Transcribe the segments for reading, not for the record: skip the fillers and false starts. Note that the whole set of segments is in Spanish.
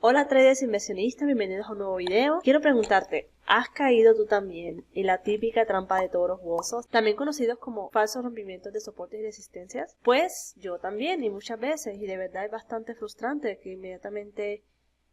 Hola traders inversionistas, bienvenidos a un nuevo video. Quiero preguntarte, ¿has caído tú también en la típica trampa de toros u osos, también conocidos como falsos rompimientos de soportes y resistencias? Pues yo también, y muchas veces, y de verdad es bastante frustrante que inmediatamente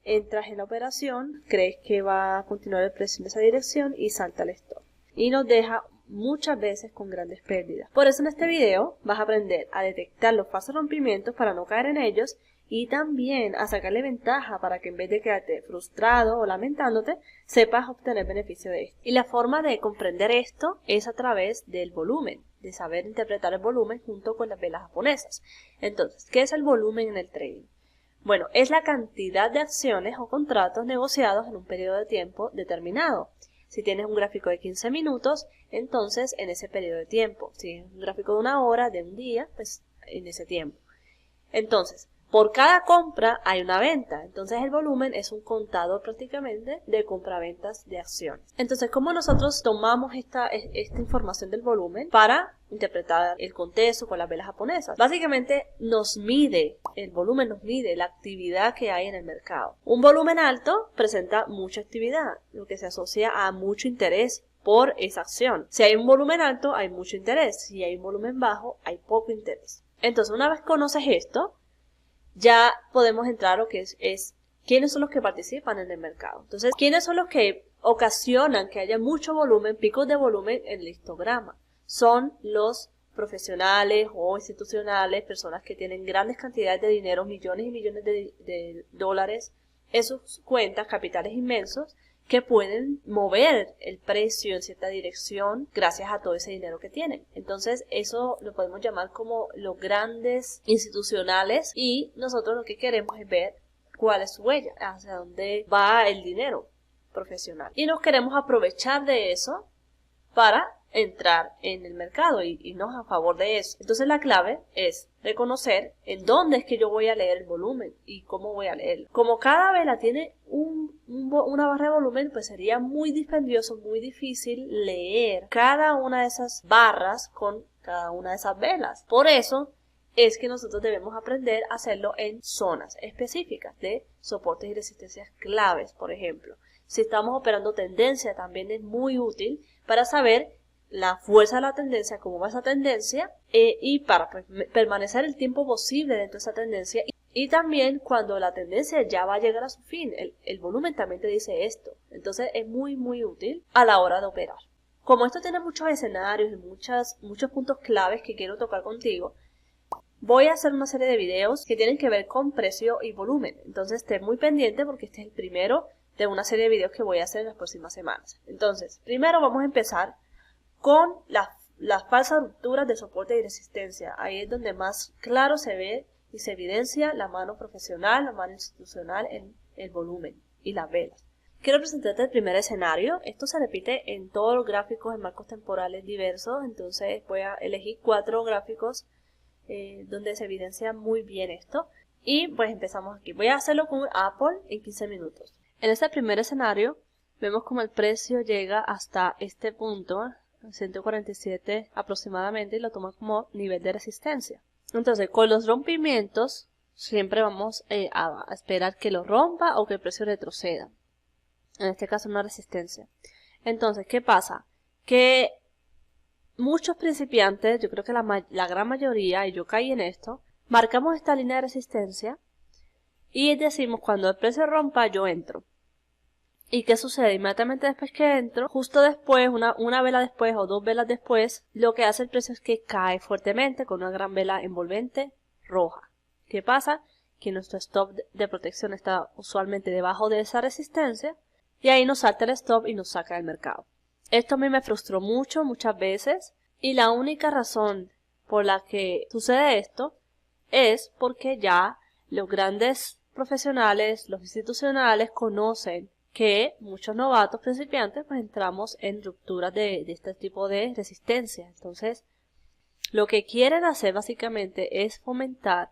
entras en la operación, crees que va a continuar el precio en esa dirección y salta el stop. Y nos deja muchas veces con grandes pérdidas. Por eso en este video vas a aprender a detectar los falsos rompimientos para no caer en ellos y también a sacarle ventaja para que en vez de quedarte frustrado o lamentándote, sepas obtener beneficio de esto. Y la forma de comprender esto es a través del volumen, de saber interpretar el volumen junto con las velas japonesas. Entonces, ¿qué es el volumen en el trading? Bueno, es la cantidad de acciones o contratos negociados en un periodo de tiempo determinado. Si tienes un gráfico de 15 minutos, entonces en ese periodo de tiempo. Si es un gráfico de una hora, de un día, pues en ese tiempo. Entonces, por cada compra hay una venta. Entonces el volumen es un contador prácticamente de compraventas de acciones. Entonces, ¿cómo nosotros tomamos esta información del volumen para interpretar el contexto con las velas japonesas? Básicamente el volumen nos mide la actividad que hay en el mercado. Un volumen alto presenta mucha actividad, lo que se asocia a mucho interés por esa acción. Si hay un volumen alto, hay mucho interés. Si hay un volumen bajo, hay poco interés. Entonces, una vez conoces esto, ya podemos entrar a lo que es quiénes son los que participan en el mercado. Entonces, quiénes son los que ocasionan que haya mucho volumen, picos de volumen en el histograma. Son los profesionales o institucionales, personas que tienen grandes cantidades de dinero, millones y millones de dólares en sus cuentas, capitales inmensos, que pueden mover el precio en cierta dirección gracias a todo ese dinero que tienen. Entonces eso lo podemos llamar como los grandes institucionales y nosotros lo que queremos es ver cuál es su huella, hacia dónde va el dinero profesional. Y nos queremos aprovechar de eso para entrar en el mercado y irnos a favor de eso. Entonces la clave es reconocer en dónde es que yo voy a leer el volumen y cómo voy a leerlo. Como cada vela tiene una barra de volumen, pues sería muy dispendioso, muy difícil leer cada una de esas barras con cada una de esas velas. Por eso es que nosotros debemos aprender a hacerlo en zonas específicas de soportes y resistencias claves, por ejemplo. Si estamos operando tendencia, también es muy útil para saber la fuerza de la tendencia, cómo va esa tendencia, y para permanecer el tiempo posible dentro de esa tendencia. Y también cuando la tendencia ya va a llegar a su fin, el volumen también te dice esto. Entonces es muy útil a la hora de operar. Como esto tiene muchos escenarios y muchos puntos claves que quiero tocar contigo, voy a hacer una serie de videos que tienen que ver con precio y volumen. Entonces esté muy pendiente porque este es el primero de una serie de videos que voy a hacer en las próximas semanas. Entonces, primero vamos a empezar con las falsas rupturas de soporte y resistencia. Ahí es donde más claro se ve y se evidencia la mano profesional, la mano institucional en el volumen y las velas. Quiero presentarte el primer escenario. Esto se repite en todos los gráficos en marcos temporales diversos. Entonces voy a elegir 4 gráficos donde se evidencia muy bien esto. Y pues empezamos aquí. Voy a hacerlo con Apple en 15 minutos. En este primer escenario vemos como el precio llega hasta este punto, 147 aproximadamente, y lo toma como nivel de resistencia. Entonces, con los rompimientos, siempre vamos a esperar que lo rompa o que el precio retroceda. En este caso, una resistencia. Entonces, ¿qué pasa? Que muchos principiantes, yo creo que la gran mayoría, y yo caí en esto, marcamos esta línea de resistencia y decimos, cuando el precio rompa, yo entro. ¿Y qué sucede? Inmediatamente después que entro, justo después, una vela después o 2 velas después, lo que hace el precio es que cae fuertemente con una gran vela envolvente roja. ¿Qué pasa? Que nuestro stop de protección está usualmente debajo de esa resistencia y ahí nos salta el stop y nos saca del mercado. Esto a mí me frustró muchas veces, y la única razón por la que sucede esto es porque ya los grandes profesionales, los institucionales conocen que muchos novatos principiantes pues entramos en rupturas de este tipo de resistencia. Entonces, lo que quieren hacer básicamente es fomentar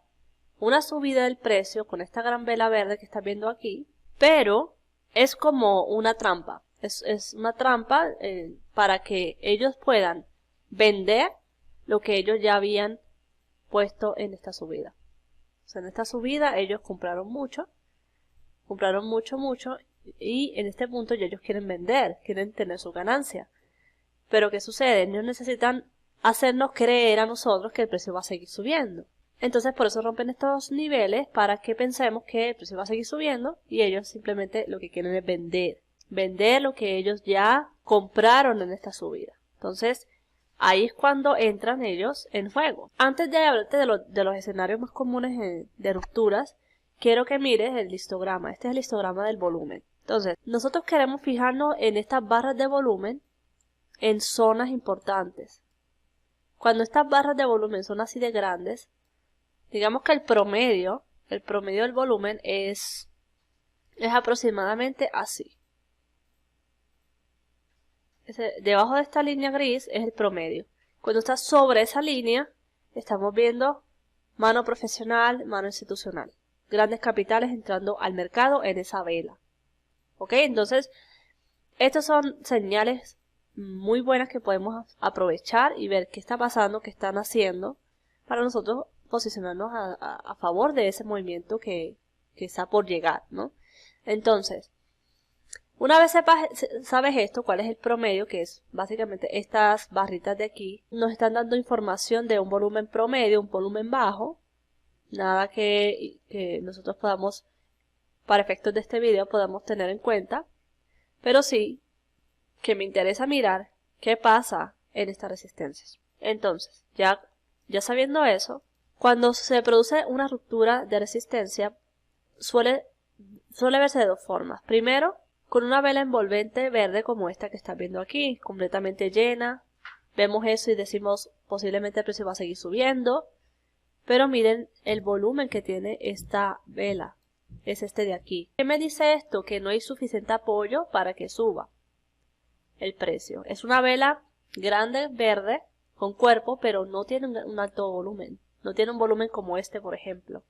una subida del precio con esta gran vela verde que estás viendo aquí, pero es como una trampa. Es una trampa para que ellos puedan vender lo que ellos ya habían puesto en esta subida. O sea, en esta subida ellos compraron mucho compraron mucho, y en este punto ya ellos quieren vender, quieren tener su ganancia. Pero ¿qué sucede? Ellos necesitan hacernos creer a nosotros que el precio va a seguir subiendo. Entonces por eso rompen estos niveles para que pensemos que el precio va a seguir subiendo y ellos simplemente lo que quieren es vender lo que ellos ya compraron en esta subida. Entonces ahí es cuando entran ellos en juego. Antes de hablarte de los escenarios más comunes de rupturas, quiero que mires el histograma. Este es el histograma del volumen. Entonces nosotros queremos fijarnos en estas barras de volumen en zonas importantes. Cuando estas barras de volumen son así de grandes, digamos que el promedio del volumen es aproximadamente así. Debajo de esta línea gris es el promedio. Cuando está sobre esa línea, estamos viendo mano profesional, mano institucional. Grandes capitales entrando al mercado en esa vela. ¿Ok? Entonces, estas son señales muy buenas que podemos aprovechar y ver qué está pasando, qué están haciendo, para nosotros posicionarnos a favor de ese movimiento que está por llegar, ¿no? Entonces, una vez sabes esto, cuál es el promedio, que es básicamente estas barritas de aquí, nos están dando información de un volumen promedio, un volumen bajo, nada que nosotros podamos, para efectos de este video, podamos tener en cuenta, pero sí que me interesa mirar qué pasa en estas resistencias. Entonces, ya sabiendo eso, cuando se produce una ruptura de resistencia, suele verse de dos formas. Primero, con una vela envolvente verde como esta que estás viendo aquí, completamente llena. Vemos eso y decimos, posiblemente el precio va a seguir subiendo. Pero miren el volumen que tiene esta vela. Es este de aquí. ¿Qué me dice esto? Que no hay suficiente apoyo para que suba el precio. Es una vela grande, verde, con cuerpo, pero no tiene un alto volumen. No tiene un volumen como este, por ejemplo.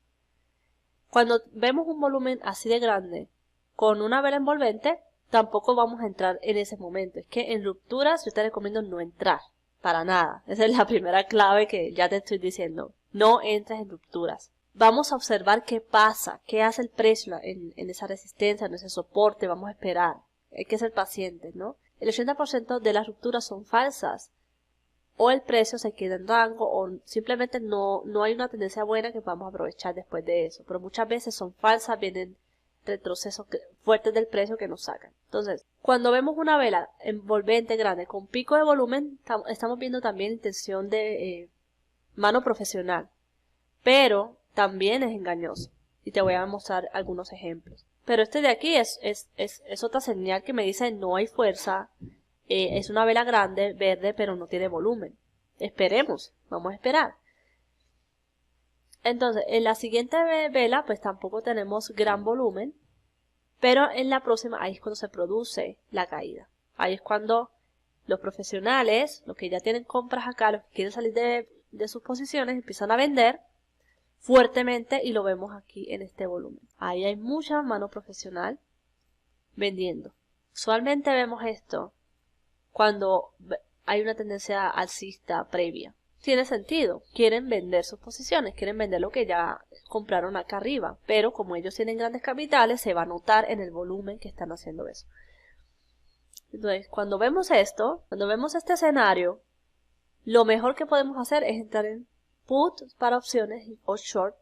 Cuando vemos un volumen así de grande con una vela envolvente, tampoco vamos a entrar en ese momento. Es que en rupturas yo te recomiendo no entrar, para nada. Esa es la primera clave que ya te estoy diciendo. No entres en rupturas. Vamos a observar qué pasa, qué hace el precio en esa resistencia, en ese soporte. Vamos a esperar. Hay que ser pacientes, ¿no? El 80% de las rupturas son falsas. O el precio se queda en rango o simplemente no hay una tendencia buena que podamos aprovechar después de eso. Pero muchas veces son falsas, vienen retrocesos fuertes del precio que nos sacan. Entonces, cuando vemos una vela envolvente grande con pico de volumen, estamos viendo también intención de mano profesional. Pero también es engañoso. Y te voy a mostrar algunos ejemplos. Pero este de aquí es otra señal que me dice no hay fuerza. Es una vela grande, verde, pero no tiene volumen. Esperemos, vamos a esperar. Entonces, en la siguiente vela, pues tampoco tenemos gran volumen. Pero en la próxima, ahí es cuando se produce la caída. Ahí es cuando los profesionales, los que ya tienen compras acá, los que quieren salir de sus posiciones, empiezan a vender fuertemente y lo vemos aquí en este volumen. Ahí hay mucha mano profesional vendiendo. Usualmente vemos esto cuando hay una tendencia alcista previa. Tiene sentido. Quieren vender sus posiciones, quieren vender lo que ya compraron acá arriba. Pero como ellos tienen grandes capitales, se va a notar en el volumen que están haciendo eso. Entonces, cuando vemos esto, cuando vemos este escenario, lo mejor que podemos hacer es entrar en put para opciones o short.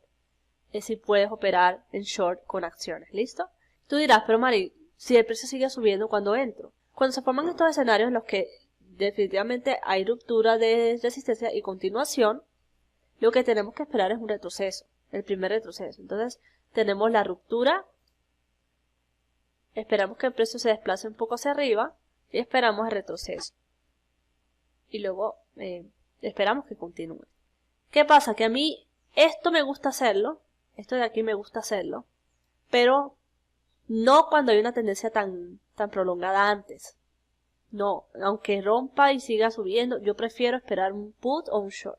Es si puedes operar en short con acciones. ¿Listo? Tú dirás, pero Mari, si el precio sigue subiendo, ¿cuándo entro? Cuando se forman estos escenarios en los que definitivamente hay ruptura de resistencia y continuación, lo que tenemos que esperar es un retroceso, el primer retroceso. Entonces, tenemos la ruptura, esperamos que el precio se desplace un poco hacia arriba y esperamos el retroceso. Y luego esperamos que continúe. ¿Qué pasa? Que a mí esto me gusta hacerlo, esto de aquí me gusta hacerlo, pero no cuando hay una tendencia tan prolongada antes. No, aunque rompa y siga subiendo, yo prefiero esperar un put o un short.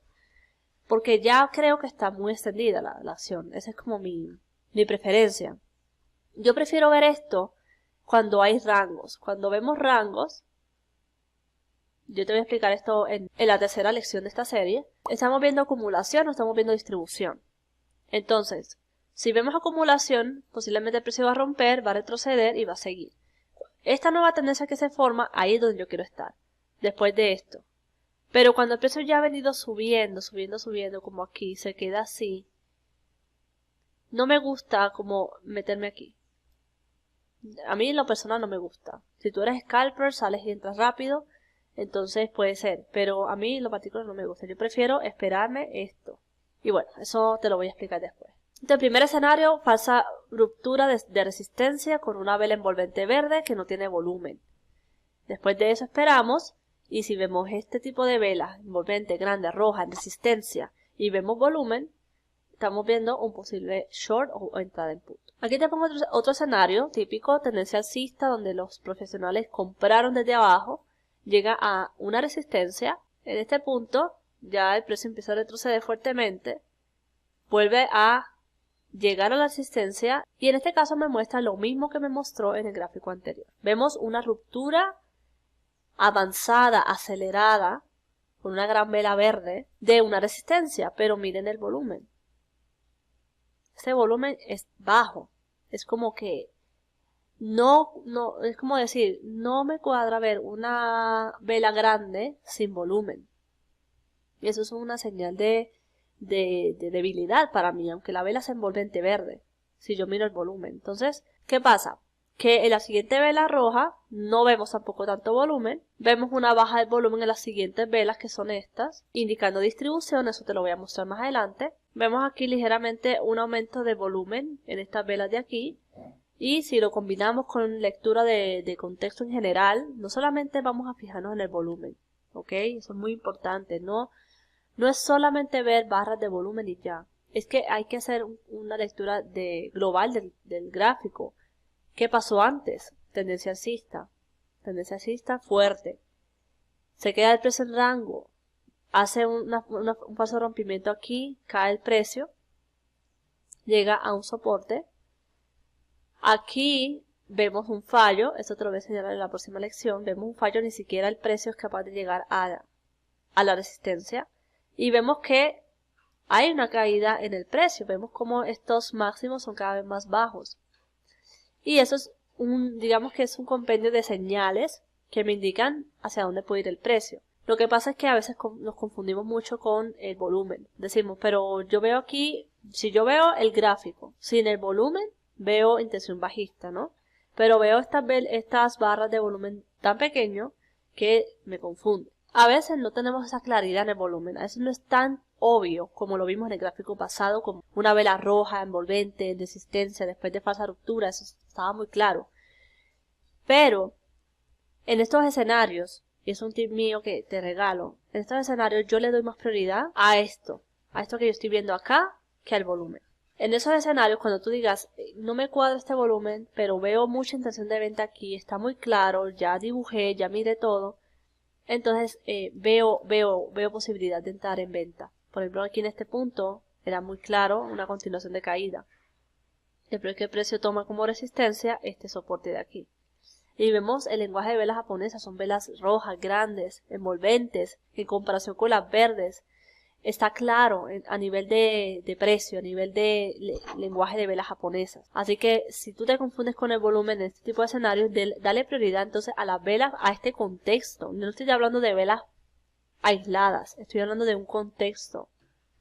Porque ya creo que está muy extendida la acción. Esa es como mi preferencia. Yo prefiero ver esto cuando hay rangos. Cuando vemos rangos, yo te voy a explicar esto en la tercera lección de esta serie. Estamos viendo acumulación o estamos viendo distribución. Entonces, Si vemos acumulación, posiblemente el precio va a romper, va a retroceder y va a seguir. Esta nueva tendencia que se forma, ahí es donde yo quiero estar, después de esto. Pero cuando el precio ya ha venido subiendo, como aquí, se queda así, no me gusta como meterme aquí. A mí en lo personal no me gusta. Si tú eres scalper, sales y entras rápido, entonces puede ser. Pero a mí en lo particular no me gusta. Yo prefiero esperarme esto. Y bueno, eso te lo voy a explicar después. Entonces, el primer escenario, falsa ruptura de resistencia con una vela envolvente verde que no tiene volumen. Después de eso esperamos, y si vemos este tipo de vela envolvente grande, roja, en resistencia, y vemos volumen, estamos viendo un posible short o entrada en punto. Aquí te pongo otro escenario típico, tendencia alcista, donde los profesionales compraron desde abajo, llega a una resistencia, en este punto ya el precio empieza a retroceder fuertemente, vuelve a llegar a la resistencia y en este caso me muestra lo mismo que me mostró en el gráfico anterior. Vemos una ruptura avanzada, acelerada, con una gran vela verde de una resistencia, pero miren el volumen. Este volumen es bajo, es como que es como decir, no me cuadra ver una vela grande sin volumen. Y eso es una señal de debilidad para mí, aunque la vela es envolvente verde, si yo miro el volumen. Entonces, ¿qué pasa? Que en la siguiente vela roja no vemos tampoco tanto volumen, vemos una baja del volumen en las siguientes velas que son estas, indicando distribución, eso te lo voy a mostrar más adelante. Vemos aquí ligeramente un aumento de volumen en estas velas de aquí, y si lo combinamos con lectura de contexto en general, no solamente vamos a fijarnos en el volumen, ¿ok? Eso es muy importante, no es solamente ver barras de volumen y ya, es que hay que hacer una lectura global del gráfico. ¿Qué pasó antes? Tendencia alcista fuerte. Se queda el precio en rango, hace un falso rompimiento aquí, cae el precio, llega a un soporte. Aquí vemos un fallo, esto te lo voy a señalar en la próxima lección, vemos un fallo, ni siquiera el precio es capaz de llegar a la resistencia. Y vemos que hay una caída en el precio, vemos como estos máximos son cada vez más bajos. Y eso es digamos que es un compendio de señales que me indican hacia dónde puede ir el precio. Lo que pasa es que a veces nos confundimos mucho con el volumen. Decimos, pero yo veo aquí, si yo veo el gráfico sin el volumen, veo intención bajista, ¿no? Pero veo estas barras de volumen tan pequeño que me confunde. A veces no tenemos esa claridad en el volumen, a veces no es tan obvio como lo vimos en el gráfico pasado, como una vela roja, envolvente, en resistencia, después de falsa ruptura, eso estaba muy claro. Pero en estos escenarios, y es un tip mío que te regalo, en estos escenarios yo le doy más prioridad a esto que yo estoy viendo acá, que al volumen. En esos escenarios, cuando tú digas, no me cuadra este volumen, pero veo mucha intención de venta aquí, está muy claro, ya dibujé, ya miré todo, entonces veo posibilidad de entrar en venta. Por ejemplo, aquí en este punto era muy claro una continuación de caída. Después que el precio toma como resistencia este soporte de aquí. Y vemos el lenguaje de velas japonesas, son velas rojas, grandes, envolventes, en comparación con las verdes. Está claro a nivel de precio, a nivel de lenguaje de velas japonesas. Así que si tú te confundes con el volumen en este tipo de escenarios, dale prioridad entonces a las velas, a este contexto. No estoy hablando de velas aisladas, estoy hablando de un contexto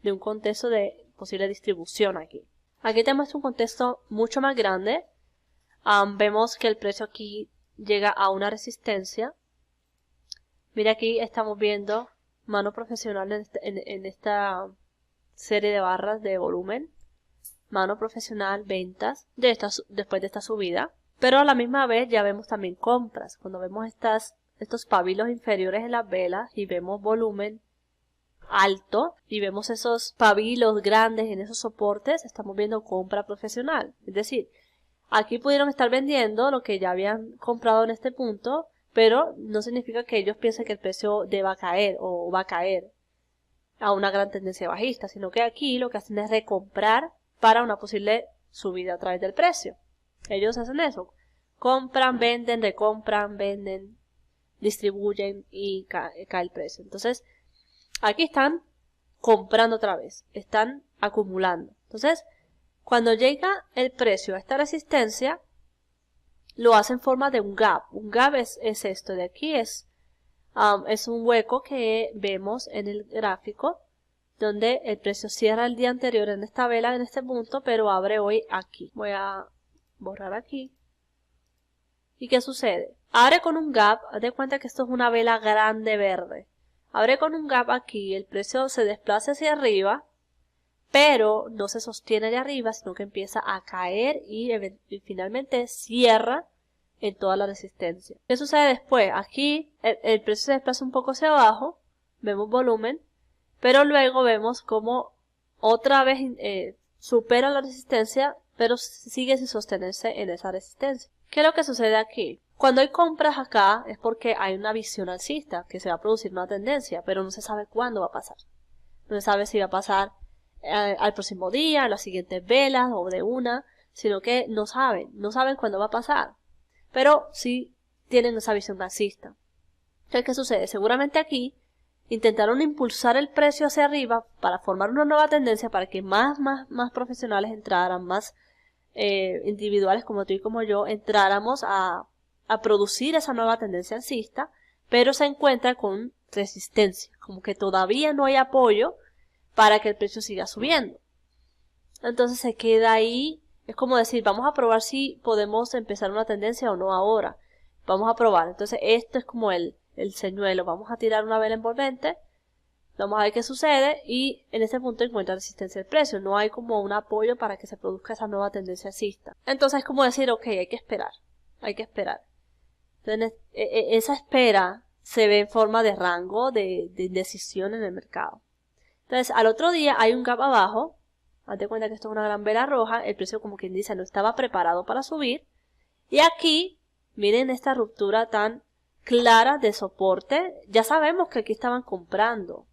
de posible distribución aquí. Aquí te muestro un contexto mucho más grande. Vemos que el precio aquí llega a una resistencia. Mira, aquí estamos viendo mano profesional en esta serie de barras de volumen. Mano profesional, ventas después de esta subida. Pero a la misma vez ya vemos también compras. Cuando vemos estos pabilos inferiores en las velas y vemos volumen alto y vemos esos pabilos grandes en esos soportes, estamos viendo compra profesional. Es decir, aquí pudieron estar vendiendo lo que ya habían comprado en este punto, pero no significa que ellos piensen que el precio deba caer o va a caer a una gran tendencia bajista, sino que aquí lo que hacen es recomprar para una posible subida a través del precio. Ellos hacen eso. Compran, venden, recompran, venden, distribuyen y cae el precio. Entonces, aquí están comprando otra vez. Están acumulando. Entonces, Cuando llega el precio a esta resistencia, lo hace en forma de un gap. Un gap es esto de aquí, es un hueco que vemos en el gráfico, donde el precio cierra el día anterior en esta vela, en este punto, pero abre hoy aquí. Voy a borrar aquí. ¿Y qué sucede? Abre con un gap, haz de cuenta que esto es una vela grande verde. Abre con un gap aquí, el precio se desplaza hacia arriba, pero no se sostiene de arriba, sino que empieza a caer y finalmente cierra en toda la resistencia. ¿Qué sucede después? Aquí el precio se desplaza un poco hacia abajo, vemos volumen, pero luego vemos como otra vez supera la resistencia, pero sigue sin sostenerse en esa resistencia. ¿Qué es lo que sucede aquí? Cuando hay compras acá es porque hay una visión alcista, que se va a producir una tendencia, pero no se sabe cuándo va a pasar. No se sabe si va a pasar al próximo día, a las siguientes velas o de una, sino que no saben cuándo va a pasar. Pero sí tienen esa visión alcista. Entonces, ¿qué sucede? Seguramente aquí intentaron impulsar el precio hacia arriba para formar una nueva tendencia para que más profesionales entraran, más individuales como tú y como yo entráramos a producir esa nueva tendencia alcista, pero se encuentra con resistencia, como que todavía no hay apoyo para que el precio siga subiendo. Entonces se queda ahí, es como decir, vamos a probar si podemos empezar una tendencia o no ahora. Vamos a probar. Entonces esto es como el señuelo. Vamos a tirar una vela envolvente, vamos a ver qué sucede y en este punto encuentra resistencia del precio. No hay como un apoyo para que se produzca esa nueva tendencia alcista. Entonces es como decir, ok, hay que esperar. Entonces esa espera se ve en forma de rango de indecisión en el mercado. Entonces al otro día hay un gap abajo. Hazte cuenta que esto es una gran vela roja. El precio, como quien dice, no estaba preparado para subir. Y aquí, miren esta ruptura tan clara de soporte. Ya sabemos que aquí estaban comprando.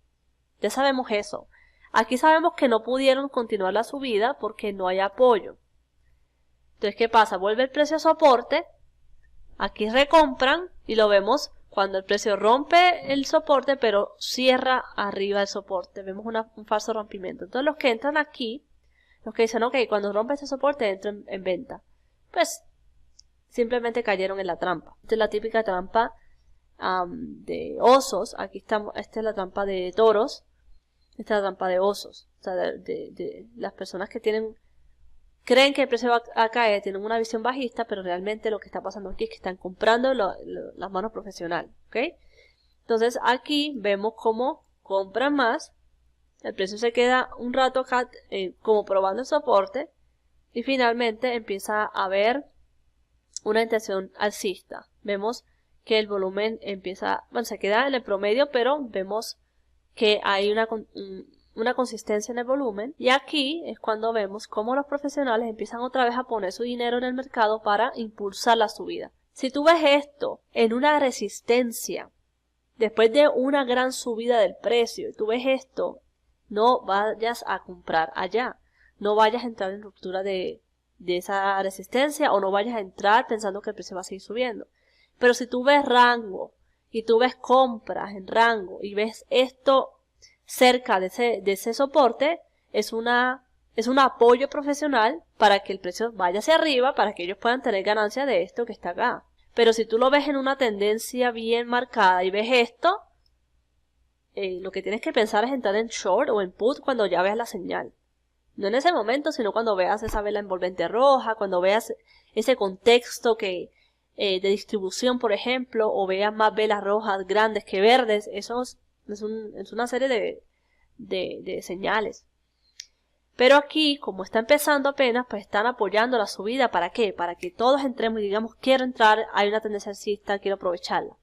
Ya sabemos eso. Aquí sabemos que no pudieron continuar la subida porque no hay apoyo. Entonces, ¿qué pasa? Vuelve el precio a soporte. Aquí recompran y lo vemos cuando el precio rompe el soporte, pero cierra arriba el soporte. Vemos un falso rompimiento. Entonces, los que entran aquí, los que dicen, ok, cuando rompe ese soporte entro en venta, pues simplemente cayeron en la trampa. Esta es la típica trampa de osos. Aquí estamos, esta es la trampa de toros. Esta es la trampa de osos. O sea, de las personas que creen que el precio va a caer, tienen una visión bajista, pero realmente lo que está pasando aquí es que están comprando las manos profesionales. ¿Ok? Entonces aquí vemos cómo compran más. El precio se queda un rato acá como probando el soporte y finalmente empieza a haber una intención alcista. Vemos que el volumen se queda en el promedio, pero vemos que hay una consistencia en el volumen. Y aquí es cuando vemos cómo los profesionales empiezan otra vez a poner su dinero en el mercado para impulsar la subida. Si tú ves esto en una resistencia, después de una gran subida del precio, y tú ves esto, no vayas a comprar allá. No vayas a entrar en ruptura de esa resistencia o no vayas a entrar pensando que el precio va a seguir subiendo. Pero si tú ves rango y tú ves compras en rango y ves esto cerca de ese soporte, es un apoyo profesional para que el precio vaya hacia arriba, para que ellos puedan tener ganancia de esto que está acá. Pero si tú lo ves en una tendencia bien marcada y ves esto, lo que tienes que pensar es entrar en short o en put cuando ya veas la señal. No en ese momento, sino cuando veas esa vela envolvente roja, cuando veas ese contexto de distribución, por ejemplo, o veas más velas rojas grandes que verdes. Eso es una serie de señales. Pero aquí, como está empezando apenas, pues están apoyando la subida. ¿Para qué? Para que todos entremos y digamos, quiero entrar, hay una tendencia alcista, quiero aprovecharla.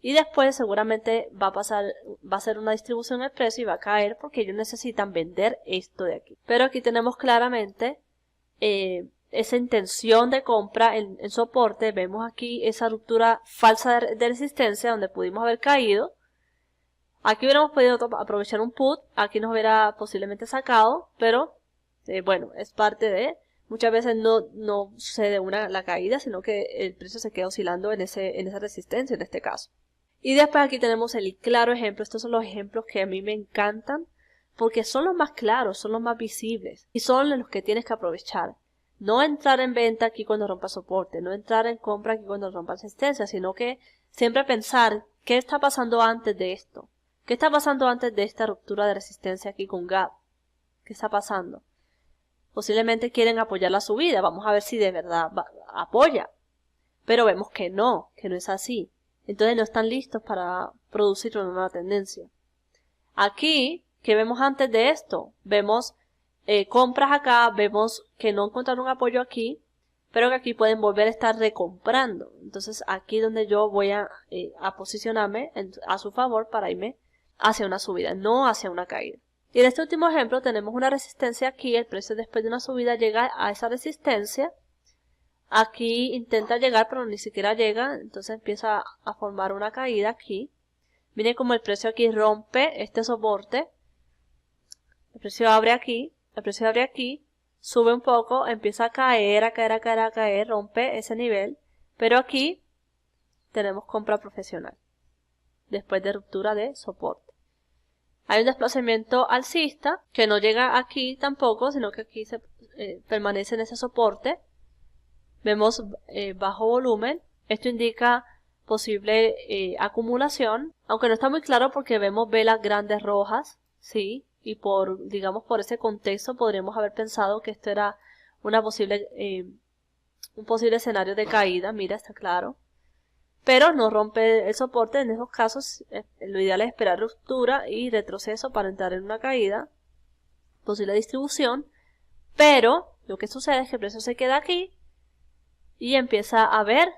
Y después seguramente va a ser una distribución al precio y va a caer porque ellos necesitan vender esto de aquí. Pero aquí tenemos claramente esa intención de compra en soporte. Vemos aquí esa ruptura falsa de resistencia donde pudimos haber caído. Aquí hubiéramos podido aprovechar un put. Aquí nos hubiera posiblemente sacado. Pero bueno, es parte de... Muchas veces no sucede la caída, sino que el precio se queda oscilando en esa resistencia en este caso. Y después aquí tenemos el claro ejemplo. Estos son los ejemplos que a mí me encantan porque son los más claros, son los más visibles y son los que tienes que aprovechar. No entrar en venta aquí cuando rompa soporte, no entrar en compra aquí cuando rompa resistencia, sino que siempre pensar qué está pasando antes de esto. ¿Qué está pasando antes de esta ruptura de resistencia aquí con gap? ¿Qué está pasando? Posiblemente quieren apoyar la subida. Vamos a ver si de verdad apoya. Pero vemos que no es así. Entonces no están listos para producir una nueva tendencia. Aquí, ¿qué vemos antes de esto? Vemos compras acá, vemos que no encontraron apoyo aquí, pero que aquí pueden volver a estar recomprando. Entonces aquí donde yo voy a posicionarme a su favor para irme hacia una subida, no hacia una caída. Y en este último ejemplo tenemos una resistencia aquí, el precio después de una subida llega a esa resistencia. Aquí intenta llegar pero ni siquiera llega, entonces empieza a formar una caída aquí. Miren como el precio aquí rompe este soporte. El precio abre aquí, sube un poco, empieza a caer, rompe ese nivel. Pero aquí tenemos compra profesional, después de ruptura de soporte. Hay un desplazamiento alcista que no llega aquí tampoco, sino que aquí se permanece en ese soporte. Vemos bajo volumen. Esto indica posible acumulación, aunque no está muy claro porque vemos velas grandes rojas, sí, y digamos por ese contexto podríamos haber pensado que esto era un posible escenario de caída. Mira, está claro. Pero no rompe el soporte. En esos casos lo ideal es esperar ruptura y retroceso para entrar en una caída, posible distribución. Pero lo que sucede es que el precio se queda aquí y empieza a haber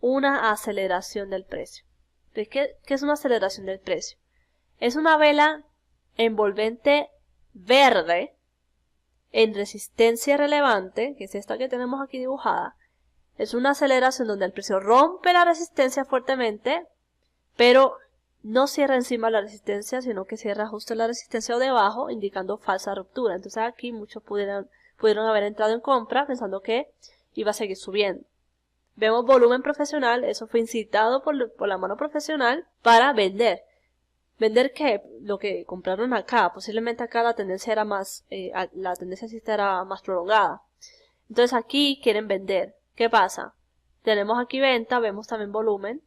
una aceleración del precio. ¿Qué es una aceleración del precio? Es una vela envolvente verde en resistencia relevante, que es esta que tenemos aquí dibujada. Es una aceleración donde el precio rompe la resistencia fuertemente, pero no cierra encima la resistencia, sino que cierra justo la resistencia o debajo, indicando falsa ruptura. Entonces aquí muchos pudieron haber entrado en compra pensando que iba a seguir subiendo. Vemos volumen profesional, eso fue incitado por la mano profesional para vender. ¿Vender qué? Lo que compraron acá. Posiblemente acá la tendencia era más, la tendencia alcista era más prolongada. Entonces aquí quieren vender. ¿Qué pasa? Tenemos aquí venta, vemos también volumen.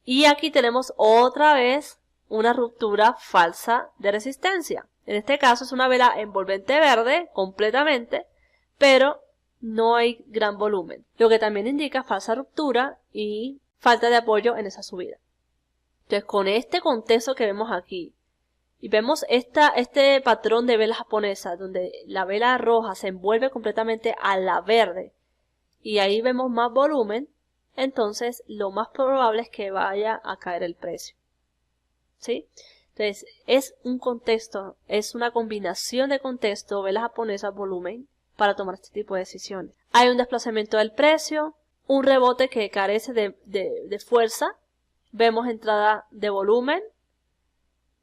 Y aquí tenemos otra vez una ruptura falsa de resistencia. En este caso es una vela envolvente verde completamente, pero no hay gran volumen. Lo que también indica falsa ruptura y falta de apoyo en esa subida. Entonces con este contexto que vemos aquí, y vemos este patrón de vela japonesa, donde la vela roja se envuelve completamente a la verde, y ahí vemos más volumen, entonces lo más probable es que vaya a caer el precio. ¿Sí? Entonces es un contexto, es una combinación de contexto, vela japonesa, volumen, para tomar este tipo de decisiones. Hay un desplazamiento del precio, un rebote que carece de fuerza, vemos entrada de volumen.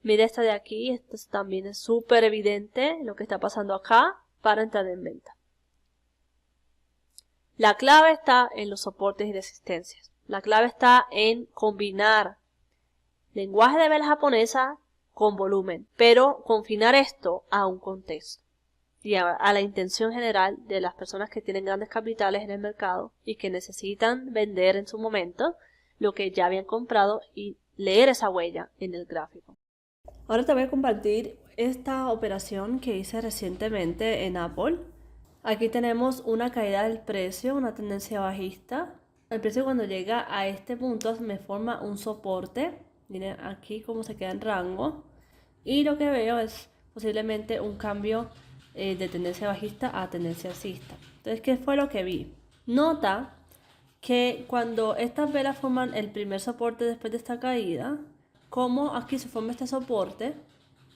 Mira esta de aquí, esto también es súper evidente lo que está pasando acá para entrar en venta. La clave está en los soportes y resistencias. La clave está en combinar lenguaje de vela japonesa con volumen, pero confinar esto a un contexto y a la intención general de las personas que tienen grandes capitales en el mercado y que necesitan vender en su momento lo que ya habían comprado y leer esa huella en el gráfico. Ahora te voy a compartir esta operación que hice recientemente en Apple. Aquí tenemos una caída del precio, una tendencia bajista. El precio cuando llega a este punto me forma un soporte. Miren aquí cómo se queda en rango. Y lo que veo es posiblemente un cambio de tendencia bajista a tendencia alcista. Entonces, ¿qué fue lo que vi? Nota que cuando estas velas forman el primer soporte después de esta caída, como aquí se forma este soporte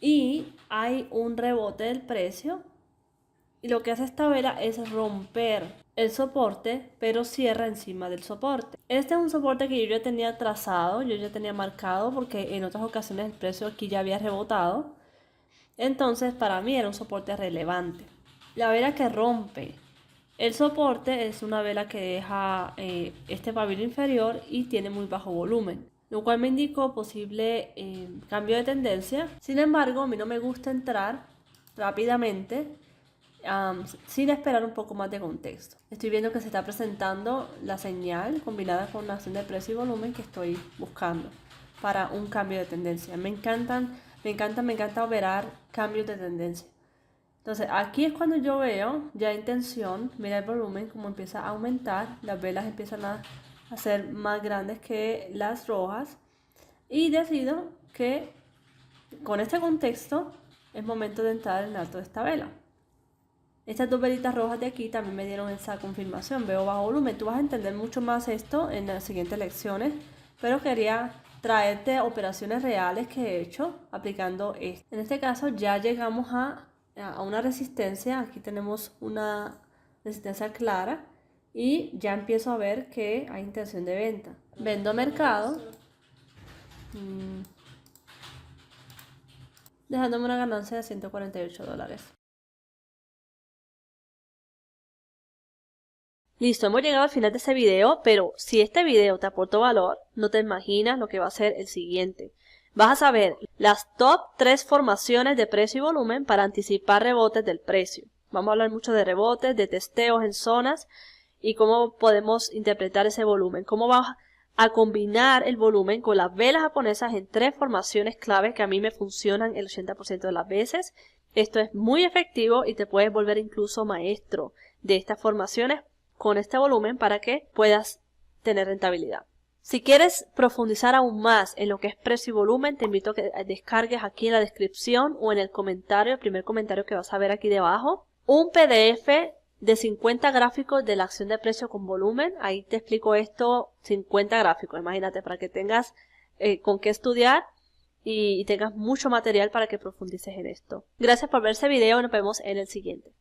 y hay un rebote del precio, y lo que hace esta vela es romper el soporte, pero cierra encima del soporte. Este es un soporte que yo ya tenía trazado, yo ya tenía marcado, porque en otras ocasiones el precio aquí ya había rebotado. Entonces para mí era un soporte relevante. La vela que rompe el soporte es una vela que deja este pabilo inferior y tiene muy bajo volumen. lo cual me indicó posible cambio de tendencia. Sin embargo, a mí no me gusta entrar rápidamente sin esperar un poco más de contexto. Estoy viendo que se está presentando la señal combinada con la acción de precio y volumen que estoy buscando para un cambio de tendencia. Me encanta operar cambios de tendencia. Entonces aquí es cuando yo veo ya en tensión, mira el volumen como empieza a aumentar, las velas empiezan a ser más grandes que las rojas y decido que con este contexto es momento de entrar en el alto de esta vela. Estas dos velitas rojas de aquí también me dieron esa confirmación, veo bajo volumen. Tú vas a entender mucho más esto en las siguientes lecciones, pero quería traerte operaciones reales que he hecho aplicando esto. En este caso ya llegamos a una resistencia, aquí tenemos una resistencia clara y ya empiezo a ver que hay intención de venta. Vendo a mercado, dejándome una ganancia de $148. Listo, hemos llegado al final de este video, pero si este video te aportó valor, no te imaginas lo que va a ser el siguiente. Vas a saber las top 3 formaciones de precio y volumen para anticipar rebotes del precio. Vamos a hablar mucho de rebotes, de testeos en zonas y cómo podemos interpretar ese volumen. Cómo vas a combinar el volumen con las velas japonesas en 3 formaciones claves que a mí me funcionan el 80% de las veces. Esto es muy efectivo y te puedes volver incluso maestro de estas formaciones con este volumen para que puedas tener rentabilidad. Si quieres profundizar aún más en lo que es precio y volumen, te invito a que descargues aquí en la descripción o en el comentario, el primer comentario que vas a ver aquí debajo, un PDF de 50 gráficos de la acción de precio con volumen. Ahí te explico esto, 50 gráficos, imagínate, para que tengas con qué estudiar y tengas mucho material para que profundices en esto. Gracias por ver este video y nos vemos en el siguiente.